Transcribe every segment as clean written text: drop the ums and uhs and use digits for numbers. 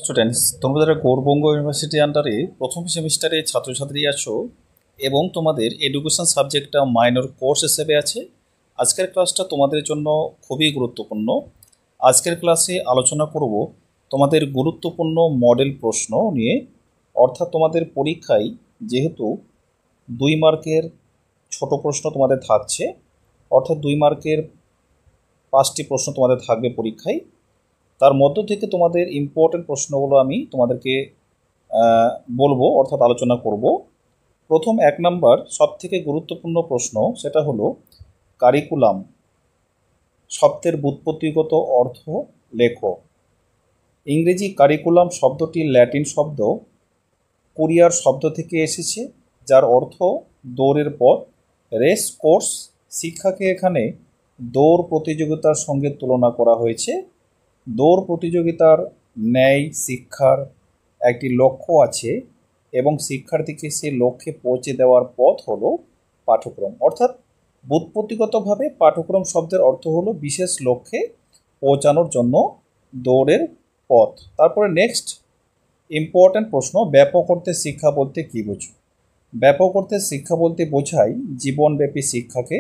Students, তোমরা যারা Gourbanga university আন্ডারে প্রথম সেমিস্টারে ছাত্রছাত্রী আছো এবং তোমাদের এডুকেশন সাবজেক্টটা মাইনর কোর্স হিসেবে আছে, আজকের ক্লাসটা তোমাদের জন্য খুবই গুরুত্বপূর্ণ। আজকের ক্লাসে আলোচনা করব তোমাদের গুরুত্বপূর্ণ মডেল প্রশ্ন নিয়ে। অর্থাৎ তোমাদের পরীক্ষায় যেহেতু 2 মার্কের ছোট প্রশ্ন তোমাদের থাকছে, অর্থাৎ 2 মার্কের 5টি প্রশ্ন তোমাদের থাকবে পরীক্ষায়। তার মধ্য থেকে তোমাদের ইম্পর্টেন্ট প্রশ্নগুলো আমি তোমাদেরকে বলবো, অর্থাৎ আলোচনা করব। প্রথম 1 নাম্বার সবথেকে গুরুত্বপূর্ণ প্রশ্ন, সেটা হলো কারিকুলাম শব্দের ব্যুৎপত্তিগত অর্থ লেখো। ইংরেজি কারিকুলাম শব্দটি ল্যাটিন শব্দ কুরিয়ার শব্দ থেকে এসেছে, যার অর্থ দৌড়ের পথ। রেস কোর্স শিক্ষাকে এখানে দৌড় প্রতিযোগিতার সঙ্গে তুলনা করা হয়েছে। দৌড় প্রতিযোগিতার ন্যায় শিক্ষার একটি লক্ষ্য আছে এবং শিক্ষার্থীকে সেই লক্ষ্যে পৌঁছে দেওয়ার পথ হলো পাঠ্যক্রম। অর্থাৎ ব্যুৎপত্তিগতভাবে পাঠ্যক্রম শব্দের অর্থ হলো বিশেষ লক্ষ্যে পৌঁছানোর জন্য দৌড়ের পথ। তারপরে নেক্সট ইম্পর্ট্যান্ট প্রশ্ন, ব্যাপক অর্থে শিক্ষা বলতে কী বোঝো? ব্যাপক অর্থে শিক্ষা বলতে বোঝায় জীবনব্যাপী শিক্ষাকে।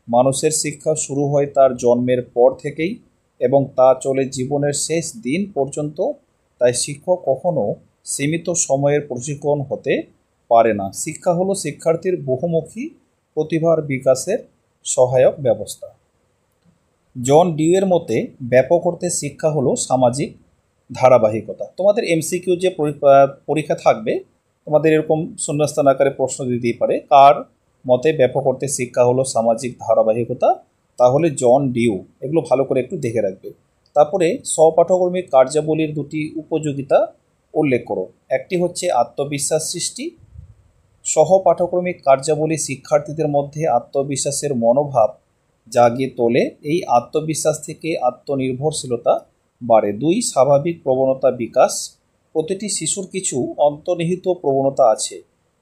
মানুষের শিক্ষা শুরু হয় তার জন্মের পর থেকেই এবং তা চলে জীবনের শেষ দিন পর্যন্ত। তাই শিক্ষক কখনো সীমিত সময়ের প্রশিক্ষণ হতে পারে না। শিক্ষা হলো শিক্ষার্থীর বহুমুখী প্রতিভার বিকাশের সহায়ক ব্যবস্থা। জন ডিউয়ের মতে ব্যাপক অর্থে শিক্ষা হলো সামাজিক ধারাবাহিকতা। তোমাদের এমসিকিউ যে পরীক্ষা থাকবে, তোমাদের এরকম শূন্যস্থান আকারে প্রশ্ন দিতেই পারে, কার মতে ব্যাপক অর্থে শিক্ষা হলো সামাজিক ধারাবাহিকতা? তাহলে জন ডিউ। এগুলো ভালো করে একটু দেখে রাখবে। তারপরে স্বপাঠক্রমিক কার্যাবলীর দুটি উপযোগিতা উল্লেখ করো। একটি হচ্ছে আত্মবিশ্বাস সৃষ্টি। সহপাঠক্রমিক কার্যাবলী শিক্ষার্থীদের মধ্যে আত্মবিশ্বাসের মনোভাব জাগিয়ে তোলে। এই আত্মবিশ্বাস থেকে আত্মনির্ভরশীলতা বাড়ে। 2, স্বাভাবিক প্রবণতা বিকাশ। প্রতিটি শিশুর কিছু অন্তর্নিহিত প্রবণতা আছে।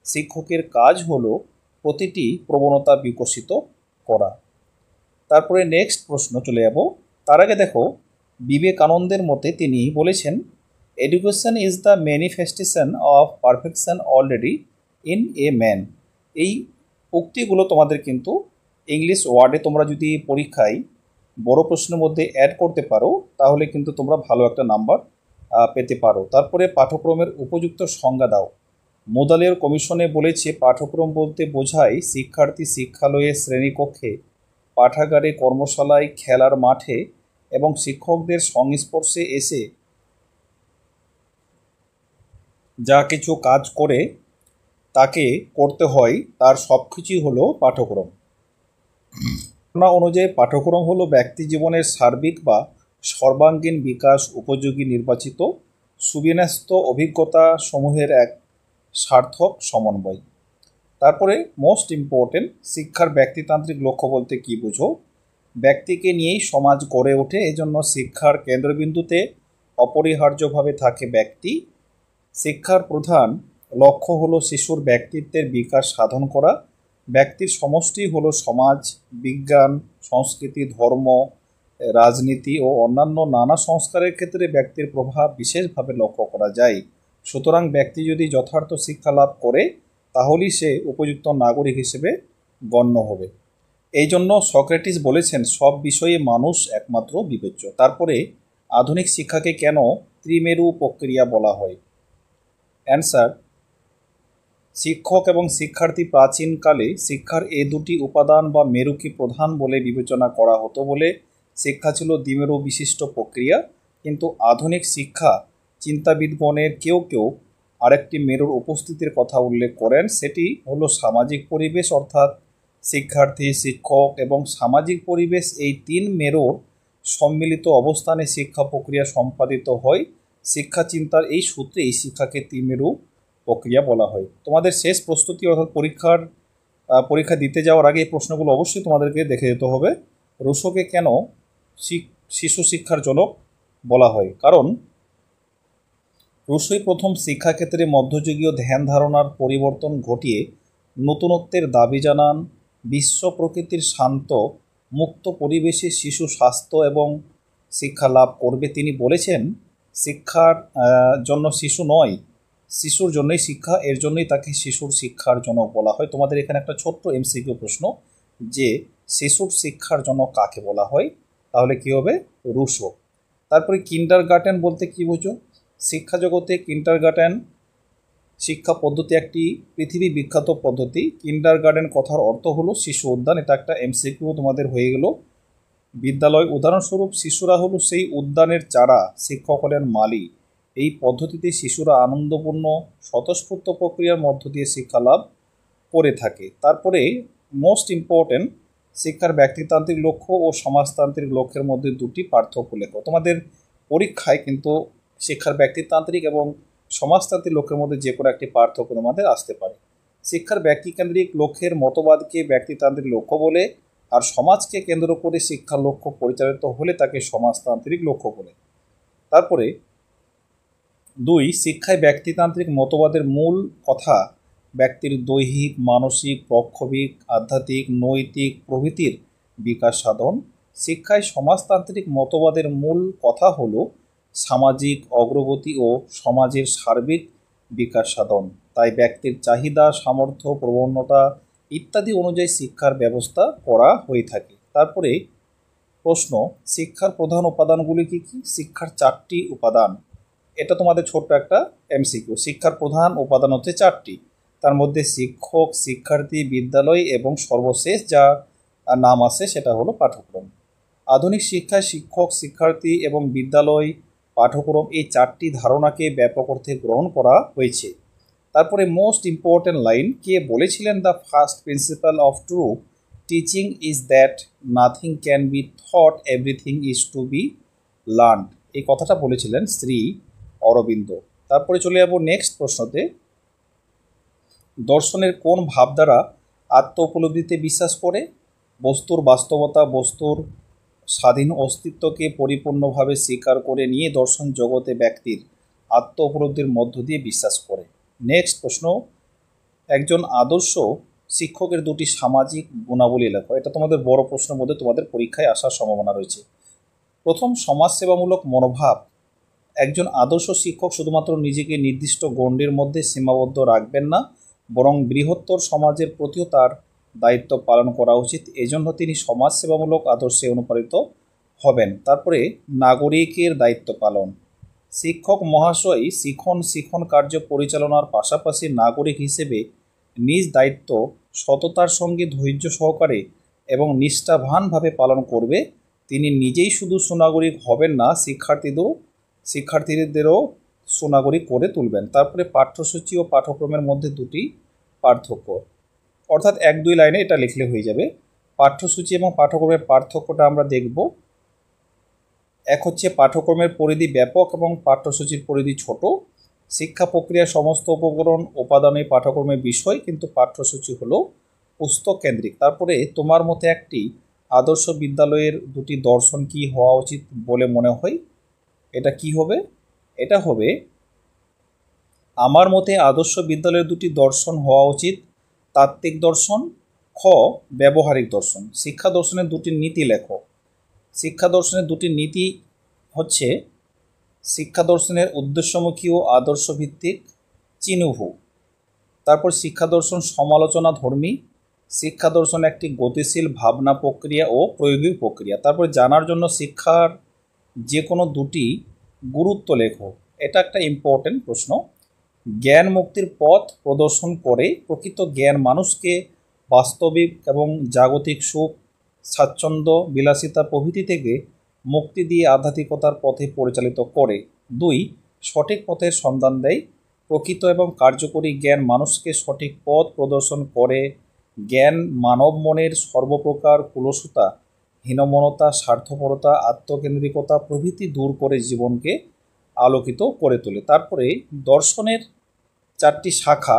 শিক্ষকের কাজ হলো প্রতিটি প্রবণতা বিকশিত করা। তারপরে নেক্সট প্রশ্ন চলে যাব। তার আগে দেখো, বিবেকানন্দের মতে তিনি বলেছেন, education is the manifestation of perfection already in a man. এই উক্তিগুলো তোমাদের কিন্তু ইংলিশ ওয়ার্ডে তোমরা যদি পরীক্ষায় বড় প্রশ্নের মধ্যে অ্যাড করতে পারো, তাহলে কিন্তু তোমরা ভালো একটা নাম্বার পেতে পারো। তারপরে পাঠ্যক্রমের উপযুক্ত সংজ্ঞা দাও। মোদালের কমিশনে বলেছে, পাঠ্যক্রম বলতে বোঝায় শিক্ষার্থী শিক্ষালয়ে, শ্রেণীকক্ষে, পাঠাগারে, কর্মশালায়, খেলার মাঠে এবং শিক্ষকদের সংস্পর্শে এসে যা কিছু কাজ করে তাকে করতে হয়, তার সব কিছুই হলো পাঠ্যক্রম। ধারণা অনুযায়ী পাঠ্যক্রম হলো ব্যক্তি জীবনের সার্বিক বা সর্বাঙ্গীন বিকাশ উপযোগী নির্বাচিত সুবিন্যস্ত অভিজ্ঞতা সমূহের এক সার্থক সমন্বয়। তারপরে মোস্ট ইম্পর্টেন্ট, শিক্ষার ব্যক্তিতান্ত্রিক লক্ষ্য বলতে কী বোঝো? ব্যক্তিকে নিয়েই সমাজ গড়ে ওঠে, এজন্য শিক্ষার কেন্দ্রবিন্দুতে অপরিহার্যভাবে থাকে ব্যক্তি। শিক্ষার প্রধান লক্ষ্য হলো শিশুর ব্যক্তিত্বের বিকাশ সাধন করা। ব্যক্তির সমষ্টি হলো সমাজ, বিজ্ঞান, সংস্কৃতি, ধর্ম, রাজনীতি ও অন্যান্য নানা সংস্কারের ক্ষেত্রে ব্যক্তির প্রভাব বিশেষভাবে লক্ষ্য করা যায়। সুতরাং ব্যক্তি যদি যথার্থ শিক্ষা লাভ করে, তাহলেই সে উপযুক্ত নাগরিক হিসেবে গণ্য হবে। এই জন্য সক্রেটিস বলেছেন, সব বিষয়ে মানুষ একমাত্র বিবেচ্য। তারপরে আধুনিক শিক্ষাকে কেন ত্রিমেরু প্রক্রিয়া বলা হয়? অ্যান্সার, শিক্ষক এবং শিক্ষার্থী প্রাচীনকালে শিক্ষার এই দুটি উপাদান বা মেরুকে প্রধান বলে বিবেচনা করা হতো বলে শিক্ষা ছিল দ্বিমেরু বিশিষ্ট প্রক্রিয়া। কিন্তু আধুনিক শিক্ষা চিন্তাবিদগণের কেউ কেউ আরেকটি মেরুর উপস্থিতির কথা উল্লেখ করেন, সেটি হলো সামাজিক পরিবেশ। অর্থাৎ শিক্ষার্থী, শিক্ষক এবং সামাজিক পরিবেশ, এই 3 মেরুর সম্মিলিত অবস্থানে শিক্ষা প্রক্রিয়া সম্পাদিত হয়। শিক্ষা চিন্তার এই সূত্রে এই শিক্ষাকে ত্রিমেরু প্রক্রিয়া বলা হয়। তোমাদের শেষ প্রস্তুতি অর্থাৎ পরীক্ষা দিতে যাওয়ার আগে এই প্রশ্নগুলো অবশ্যই তোমাদেরকে দেখে যেতে হবে। রুশোকে কেন শিশু শিক্ষার জনক বলা হয়? কারণ রুশোই প্রথম শিক্ষাক্ষেত্রে মধ্যযুগীয় ধ্যান ধারণার পরিবর্তন ঘটিয়ে নতুনত্বের দাবি জানান। বিশ্ব প্রকৃতির শান্ত মুক্ত পরিবেশে শিশু স্বাস্থ্য এবং শিক্ষা লাভ করবে। তিনি বলেছেন, শিক্ষার জন্য শিশু নয়, শিশুর জন্যই শিক্ষা, এর জন্যই তাকে শিশুর শিক্ষার জনক বলা হয়। তোমাদের এখানে একটা ছোট্ট এমসিকিউ প্রশ্ন যে শিশুর শিক্ষার জনক কাকে বলা হয়, তাহলে কি হবে? রুশো। তারপরে কিন্ডারগার্টেন বলতে কি বুঝো? শিক্ষা জগতে কিন্ডারগার্টেন শিক্ষা পদ্ধতি একটি পৃথিবী বিখ্যাত পদ্ধতি। কিন্ডারগার্টেন কথার অর্থ হলো শিশু উদ্যান। এটা একটা এমসিকিউ তোমাদের হয়ে গেল। বিদ্যালয়, উদাহরণস্বরূপ শিশুরা হলো সেই উদ্যানের চারা, শিক্ষক হলেন মালি। এই পদ্ধতিতে শিশুরা আনন্দপূর্ণ স্বতঃস্ফূর্ত প্রক্রিয়ার মধ্য দিয়ে শিক্ষা লাভ করে থাকে। তারপরে মোস্ট ইম্পর্টেন্ট, শিক্ষার ব্যক্তিতান্ত্রিক লক্ষ্য ও সমাজতান্ত্রিক লক্ষ্যের মধ্যে দুটি পার্থক্য লেখো। তোমাদের পরীক্ষায় কিন্তু শিক্ষার ব্যক্তিতান্ত্রিক এবং সমাজতান্ত্রিক লক্ষ্যের মধ্যে যে কোনো একটি পার্থক্য তোমাদের আসতে পারে। শিক্ষার ব্যক্তিকেন্দ্রিক লক্ষ্যের মতবাদকে ব্যক্তিতান্ত্রিক লক্ষ্য বলে, আর সমাজকে কেন্দ্র করে শিক্ষার লক্ষ্য পরিচালিত হলে তাকে সমাজতান্ত্রিক লক্ষ্য বলে। তারপরে 2, শিক্ষায় ব্যক্তিতান্ত্রিক মতবাদের মূল কথা ব্যক্তির দৈহিক, মানসিক, পক্ষবিক, আধ্যাত্মিক, নৈতিক প্রভৃতির বিকাশ সাধন। শিক্ষায় সমাজতান্ত্রিক মতবাদের মূল কথা হল সামাজিক অগ্রগতি ও সমাজের সার্বিক বিকাশ সাধন। তাই ব্যক্তির চাহিদা, সামর্থ্য, প্রবণতা ইত্যাদি অনুযায়ী শিক্ষার ব্যবস্থা করা হয়ে থাকে। তারপরে প্রশ্ন, শিক্ষার প্রধান উপাদানগুলি কী কী? শিক্ষার 4টি উপাদান। এটা তোমাদের ছোট্ট একটা এমসিকিউ। শিক্ষার প্রধান উপাদান হচ্ছে 4টি, তার মধ্যে শিক্ষক, শিক্ষার্থী, বিদ্যালয় এবং সর্বশেষ যা নাম আছে সেটা হলো পাঠ্যক্রম। আধুনিক শিক্ষায় শিক্ষক, শিক্ষার্থী এবং বিদ্যালয়, পাঠ্যক্রম এই 4টি ধারণাকে ব্যাপক অর্থে গ্রহণ করা হয়েছে। তারপরে মোস্ট ইম্পর্টেন্ট লাইন, কে বলেছিলেন the first principle of true teaching is that nothing can be thought, everything is to be learned. এই কথাটা বলেছিলেন শ্রী অরবিন্দ। তারপরে চলে যাব নেক্সট প্রশ্নতে। দর্শনের কোন ভাবধারা আত্ম উপলব্ধিতে বিশ্বাস করে? বস্তুর বাস্তবতা, বস্তুর স্বাধীন অস্তিত্বকে পরিপূর্ণভাবে স্বীকার করে নিয়ে দর্শন জগতে ব্যক্তির আত্ম উপলব্ধির মধ্য দিয়ে বিশ্বাস করে। নেক্সট প্রশ্ন, একজন আদর্শ শিক্ষকের 2টি সামাজিক গুণাবলী লেখো। এটা তোমাদের বড় প্রশ্নের মধ্যে তোমাদের পরীক্ষায় আসার সম্ভাবনা রয়েছে। প্রথম, সমাজসেবামূলক মনোভাব। একজন আদর্শ শিক্ষক শুধুমাত্র নিজেকে নির্দিষ্ট গণ্ডের মধ্যে সীমাবদ্ধ রাখবেন না, বরং বৃহত্তর সমাজের প্রতিও তার দায়িত্ব পালন করা উচিত। এজন্য তিনি সমাজসেবামূলক আদর্শে অনুপ্রাণিত হবেন। তারপরে নাগরিকের দায়িত্ব পালন। শিক্ষক মহাশয় শিক্ষণ কার্য পরিচালনার পাশাপাশি নাগরিক হিসেবে নিজ দায়িত্ব সততার সঙ্গে ধৈর্য সহকারে এবং নিষ্ঠাবানভাবে পালন করবে। তিনি নিজেই শুধু সুনাগরিক হবেন না, শিক্ষার্থীদেরও সুনাগরিক করে তুলবেন। তারপরে পাঠ্যসূচি ও পাঠ্যক্রমের মধ্যে 2টি পার্থক্য, অর্থাৎ 1-2 লাইনে এটা লিখলে হয়ে যাবে। পাঠ্যসূচি এবং পাঠ্যক্রমের পার্থক্যটা আমরা দেখব। এক হচ্ছে পাঠ্যক্রমের পরিধি ব্যাপক এবং পাঠ্যসূচির পরিধি ছোট। শিক্ষা প্রক্রিয়ার সমস্ত উপকরণ উপাদানই পাঠ্যক্রমের বিষয়, কিন্তু পাঠ্যসূচি হলো পুস্তক কেন্দ্রিক। তারপরে তোমার মতে একটি আদর্শ বিদ্যালয়ের 2টি দর্শন কি হওয়া উচিত বলে মনে হয়? এটা কি হবে? এটা হবে, আমার মতে আদর্শ বিদ্যালয়ের 2টি দর্শন হওয়া উচিত। তাত্ত্বিক দর্শন, খ ব্যবহারিক দর্শন। শিক্ষা দর্শনের 2টি নীতি লেখো। শিক্ষা দর্শনের 2টি নীতি হচ্ছে শিক্ষা দর্শনের উদ্দেশ্যমুখী ও আদর্শ ভিত্তিক চিনুভু। তারপর শিক্ষা দর্শন সমালোচনা ধর্মী। শিক্ষা দর্শন একটি গতিশীল ভাবনা প্রক্রিয়া ও প্রয়োগিক প্রক্রিয়া। তারপর জানার জন্য শিক্ষার যে কোনো 2টি গুরুত্ব লেখো। এটা একটা ইম্পর্টেন্ট প্রশ্ন। জ্ঞান মুক্তির পথ প্রদর্শন করে। প্রকৃত জ্ঞান মানুষকে বাস্তবিক এবং জাগতিক সুখ, স্বাচ্ছন্দ্য, বিলাসিতা প্রভৃতি থেকে মুক্তি দিয়ে আধ্যাত্মিকতার পথে পরিচালিত করে। 2, সঠিক পথের সন্ধান দেয়। প্রকৃত এবং কার্যকরী জ্ঞান মানুষকে সঠিক পথ প্রদর্শন করে। জ্ঞান মানব মনের সর্বপ্রকার কুলসতা, হীনমনতা, স্বার্থপরতা, আত্মকেন্দ্রিকতা প্রভৃতি দূর করে জীবনকে আলোকিত করে তোলে। তারপরে দর্শনের 4টি শাখা,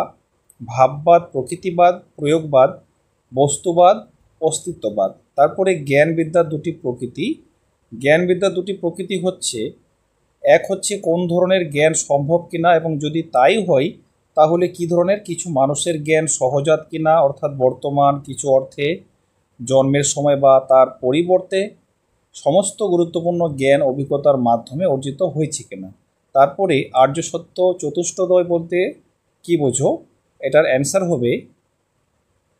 ভাববাদ, প্রকৃতিবাদ, প্রয়োগবাদ, বস্তুবাদ, অস্তিত্ববাদ। তারপরে জ্ঞানবিদ্যার 2টি প্রকৃতি। জ্ঞানবিদ্যার 2টি প্রকৃতি হচ্ছে, এক হচ্ছে কোন ধরনের জ্ঞান সম্ভব কিনা এবং যদি তাই হয় তাহলে কি ধরনের। কিছু মানুষের জ্ঞান সহজাত কিনা, অর্থাৎ বর্তমান, কিছু অর্থে জন্মের সময় বা তার পরিবর্তে সমস্ত গুরুত্বপূর্ণ জ্ঞান অভিজ্ঞতার মাধ্যমে অর্জিত হয়েছে কিনা। তারপরে আর্য সত্য চতুষ্টদয় বলতে কি বোঝো? এটার অ্যান্সার হবে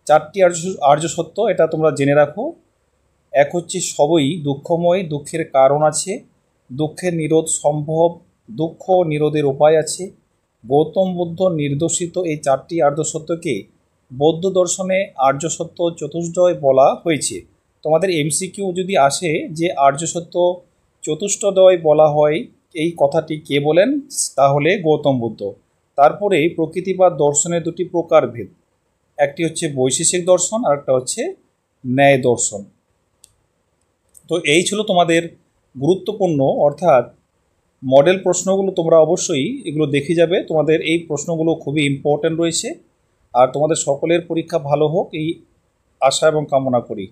চারটি আর্য সত্য, এটা তোমরা জেনে রাখো। এক হচ্ছে সবই দুঃখময়, দুঃখের কারণ আছে, দুঃখের নিরোধ সম্ভব, দুঃখ নিরোধের উপায় আছে, গৌতম বুদ্ধ নির্দেশিত। এই চারটি আর্য সত্যকে বৌদ্ধ দর্শনে আর্য সত্য চতুষ্টয় বলা হয়েছে। তোমাদের এমসিকিউ যদি আসে যে আর্য সত্য চতুষ্টদয় বলা হয়, এই কথাটি কে বলেন? তাহলে গৌতম বুদ্ধ। তারপরে প্রকৃতিবাদ দর্শনের দুটি প্রকারভেদ, একটি হচ্ছে বৈশেষিক দর্শন আর একটা হচ্ছে ন্যায় দর্শন। তো এই ছিল তোমাদের গুরুত্বপূর্ণ অর্থাৎ মডেল প্রশ্নগুলো। তোমরা অবশ্যই এগুলো দেখে যাবে, তোমাদের এই প্রশ্নগুলো খুবই ইম্পর্ট্যান্ট রয়েছে। আর তোমাদের সকলের পরীক্ষা ভালো হোক এই আশা এবং কামনা করি।